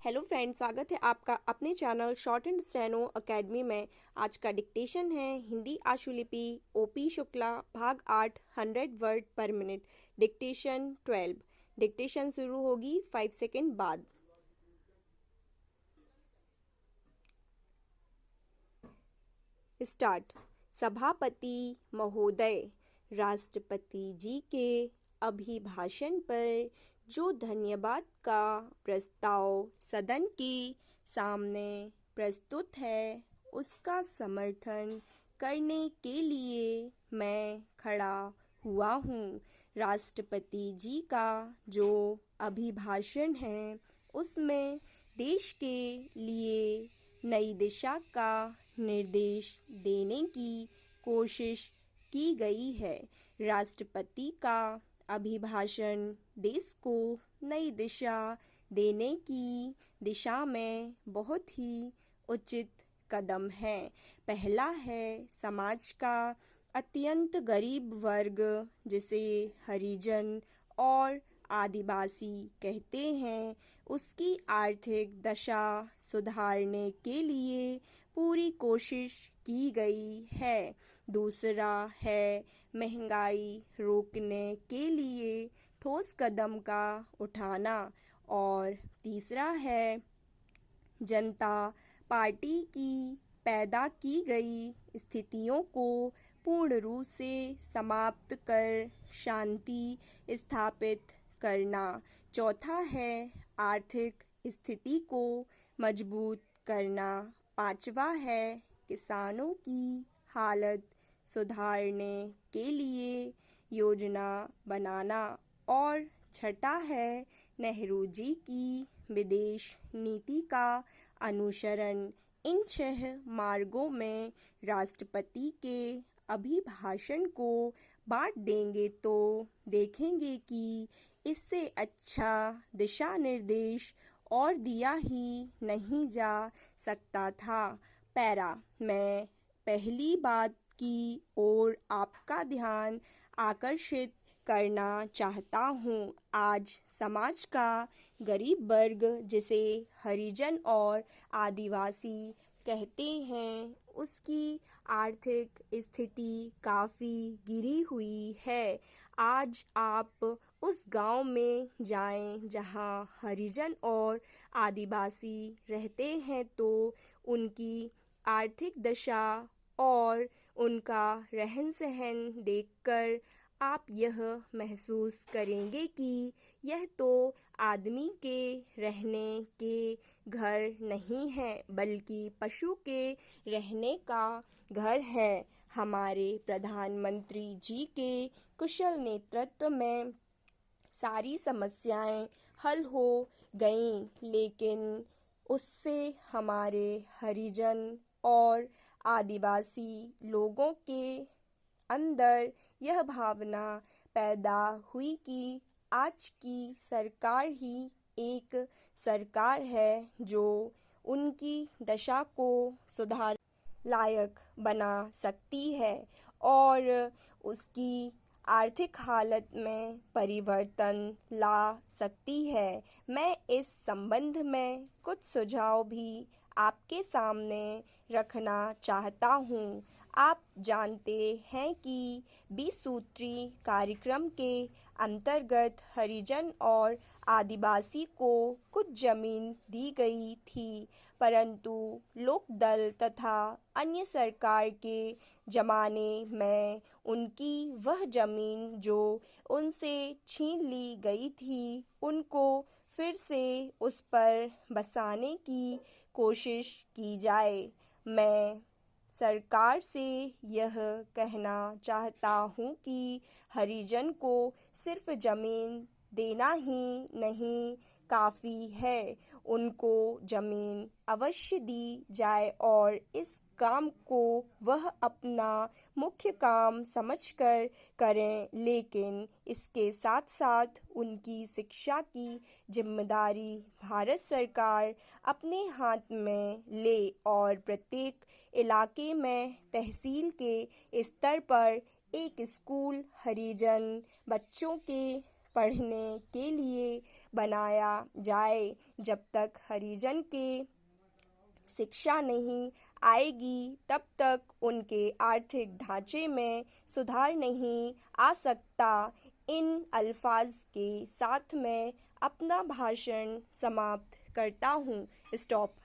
Hello friends, स्वागत है आपका अपने channel short and steno academy में। आज का डिक्टेशन है हिंदी आशुलिपि ओपी शुक्ला भाग 8 100 वर्ड पर मिनट। डिक्टेशन 12। डिक्टेशन शुरू होगी 5 सेकेंड बाद। स्टार्ट। सभापति महोदय, राष्ट्रपति जी के अभिभाषण पर जो धन्यवाद का प्रस्ताव सदन के सामने प्रस्तुत है, उसका समर्थन करने के लिए मैं खड़ा हुआ हूँ। राष्ट्रपति जी का जो अभिभाषण है, उसमें देश के लिए नई दिशा का निर्देश देने की कोशिश की गई है। राष्ट्रपति का अभिभाषण देश को नई दिशा देने की दिशा में बहुत ही उचित कदम है। पहला है समाज का अत्यंत गरीब वर्ग, जिसे हरिजन और आदिवासी कहते हैं, उसकी आर्थिक दशा सुधारने के लिए पूरी कोशिश की गई है। दूसरा है महंगाई रोकने के लिए ठोस कदम का उठाना। और तीसरा है जनता पार्टी की पैदा की गई स्थितियों को पूर्ण रूप से समाप्त कर शांति स्थापित करना। चौथा है आर्थिक स्थिति को मजबूत करना। पांचवा है किसानों की हालत सुधारने के लिए योजना बनाना। और छठा है नेहरू जी की विदेश नीति का अनुसरण। इन 6 मार्गों में राष्ट्रपति के अभिभाषण को बांट देंगे तो देखेंगे कि इससे अच्छा दिशा निर्देश और दिया ही नहीं जा सकता था। पैरा। मैं पहली बात की ओर आपका ध्यान आकर्षित करना चाहता हूँ। आज समाज का गरीब वर्ग, जिसे हरिजन और आदिवासी कहते हैं, उसकी आर्थिक स्थिति काफ़ी गिरी हुई है। आज आप उस गांव में जाएं जहां हरिजन और आदिवासी रहते हैं, तो उनकी आर्थिक दशा और उनका रहन सहन देखकर आप यह महसूस करेंगे कि यह तो आदमी के रहने के घर नहीं है, बल्कि पशु के रहने का घर है। हमारे प्रधानमंत्री जी के कुशल नेतृत्व में सारी समस्याएं हल हो गईं, लेकिन उससे हमारे हरिजन और आदिवासी लोगों के अंदर यह भावना पैदा हुई कि आज की सरकार ही एक सरकार है जो उनकी दशा को सुधार लायक बना सकती है और उसकी आर्थिक हालत में परिवर्तन ला सकती है। मैं इस संबंध में कुछ सुझाव भी आपके सामने रखना चाहता हूँ। आप जानते हैं कि 20 सूत्री कार्यक्रम के अंतर्गत हरिजन और आदिवासी को कुछ जमीन दी गई थी, परंतु लोक दल तथा अन्य सरकार के ज़माने में उनकी वह ज़मीन जो उनसे छीन ली गई थी, उनको फिर से उस पर बसाने की कोशिश की जाए। मैं सरकार से यह कहना चाहता हूँ कि हरिजन को सिर्फ ज़मीन देना ही नहीं काफ़ी है, उनको ज़मीन अवश्य दी जाए और इस काम को वह अपना मुख्य काम समझकर करें, लेकिन इसके साथ साथ उनकी शिक्षा की जिम्मेदारी भारत सरकार अपने हाथ में ले और प्रत्येक इलाके में तहसील के स्तर पर एक स्कूल हरिजन बच्चों के पढ़ने के लिए बनाया जाए। जब तक हरिजन के शिक्षा नहीं आएगी तब तक उनके आर्थिक ढांचे में सुधार नहीं आ सकता। इन अल्फाज के साथ मैं अपना भाषण समाप्त करता हूँ। स्टॉप।